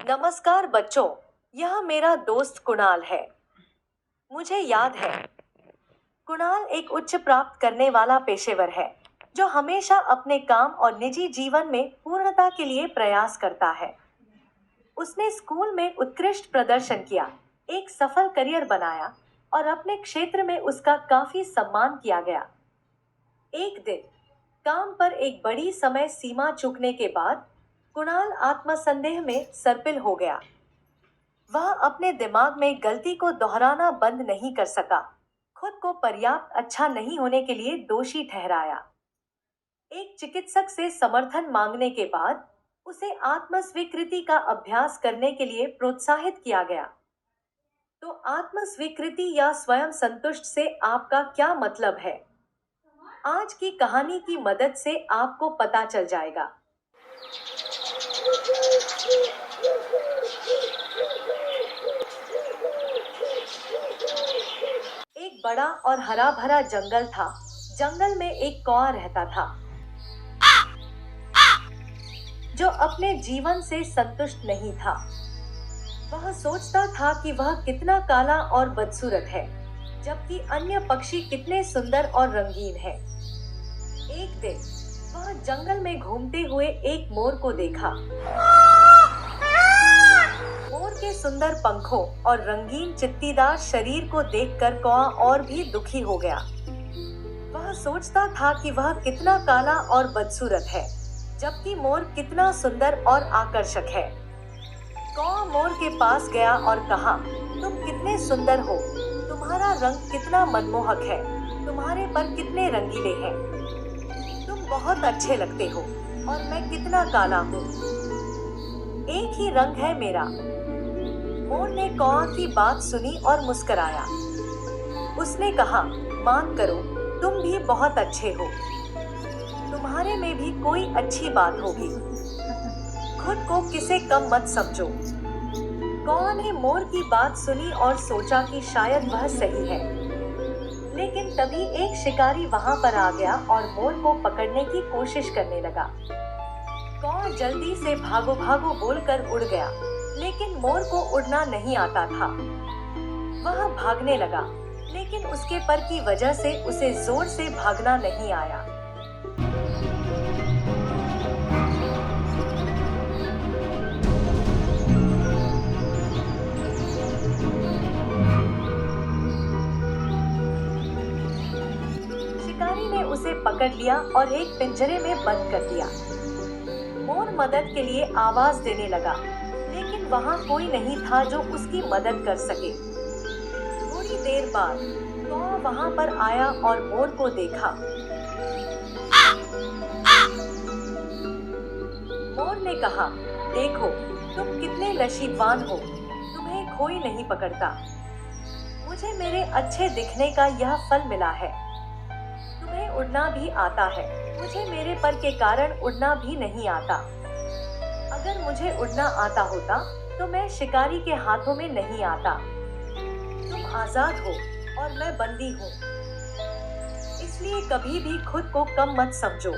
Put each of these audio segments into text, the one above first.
नमस्कार बच्चों, यह मेरा दोस्त कुणाल है। मुझे याद है, कुणाल एक उच्च प्राप्त करने वाला पेशेवर है, जो हमेशा अपने काम और निजी जीवन में पूर्णता के लिए प्रयास करता है। उसने स्कूल में उत्कृष्ट प्रदर्शन किया, एक सफल करियर बनाया और अपने क्षेत्र में उसका काफी सम्मान किया गया। एक दिन काम पर एक बड़ी समय सीमा चूकने के बाद कुणाल आत्मसंदेह में सरपिल हो गया। वह अपने दिमाग में गलती को दोहराना बंद नहीं कर सका, खुद को पर्याप्त अच्छा नहीं होने के लिए दोषी ठहराया। एक चिकित्सक से समर्थन मांगने के बाद उसे आत्मस्वीकृति का अभ्यास करने के लिए प्रोत्साहित किया गया। तो आत्मस्वीकृति या स्वयं संतुष्ट से आपका क्या मतलब है? आज की कहानी की मदद से आपको पता चल जाएगा। एक बड़ा और हरा भरा जंगल था। जंगल में एक कौआ रहता था, जो अपने जीवन से संतुष्ट नहीं था। वह सोचता था कि वह कितना काला और बदसूरत है, जबकि अन्य पक्षी कितने सुंदर और रंगीन हैं। एक दिन वह जंगल में घूमते हुए एक मोर को देखा। मोर के सुंदर पंखों और रंगीन चित्तीदार शरीर को देखकर कौआ और भी दुखी हो गया। वह सोचता था कि वह कितना काला और बदसूरत है, जबकि मोर कितना सुंदर और आकर्षक है। कौआ मोर के पास गया और कहा, तुम कितने सुंदर हो, तुम्हारा रंग कितना मनमोहक है, तुम्हारे पर कितने रंगीले हैं, तुम बहुत अच्छे लगते हो और मैं कितना काला हूँ, एक ही रंग है मेरा। मोर ने कौआ की बात सुनी और मुस्कुराया। उसने कहा, मान करो, तुम भी बहुत अच्छे हो, तुम्हारे में भी कोई अच्छी बात होगी, खुद को किसे कम मत समझो। कौआ ने मोर की बात सुनी और सोचा कि शायद वह सही है। लेकिन तभी एक शिकारी वहां पर आ गया और मोर को पकड़ने की कोशिश करने लगा। कौआ जल्दी से भागो भागो बोलकर उड़ गया, लेकिन मोर को उड़ना नहीं आता था। वह भागने लगा, लेकिन उसके पर की वजह से उसे जोर से भागना नहीं आया। शिकारी ने उसे पकड़ लिया और एक पिंजरे में बंद कर दिया। मोर मदद के लिए आवाज देने लगा, लेकिन वहां कोई नहीं था जो उसकी मदद कर सके। थोड़ी देर बाद कौआ वहां पर आया और मोर को देखा। मोर ने कहा, देखो, तुम कितने नसीबवान हो, तुम्हें कोई नहीं पकड़ता। मुझे मेरे अच्छे दिखने का यह फल मिला है। तुम्हें उड़ना भी आता है, मुझे मेरे पर के कारण उड़ना भी नहीं आता। अगर मुझे उड़ना आता होता तो मैं शिकारी के हाथों में नहीं आता। तुम आजाद हो और मैं बंदी हूँ, इसलिए कभी भी खुद को कम मत समझो।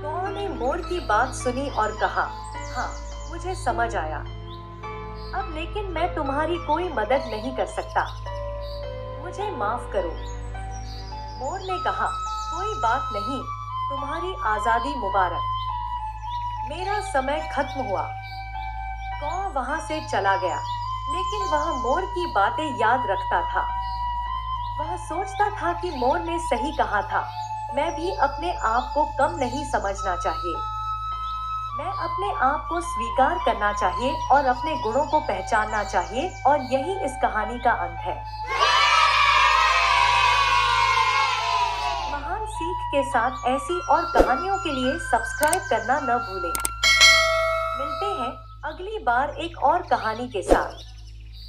कौआ ने मोर की बात सुनी और कहा, हाँ, मुझे समझ आया। अब लेकिन मैं तुम्हारी कोई मदद नहीं कर सकता, मुझे माफ करो। मोर ने कहा, कोई बात नहीं, तुम्हारी आजादी मुबारक, मेरा समय खत्म हुआ। कौआ वहां से चला गया, लेकिन वह मोर की बातें याद रखता था। वह सोचता था कि मोर ने सही कहा था, मैं भी अपने आप को कम नहीं समझना चाहिए। मैं अपने आप को स्वीकार करना चाहिए और अपने गुणों को पहचानना चाहिए, और यही इस कहानी का अंत है। सीख के साथ ऐसी और कहानियों के लिए सब्सक्राइब करना न भूलें। मिलते हैं अगली बार एक और कहानी के साथ।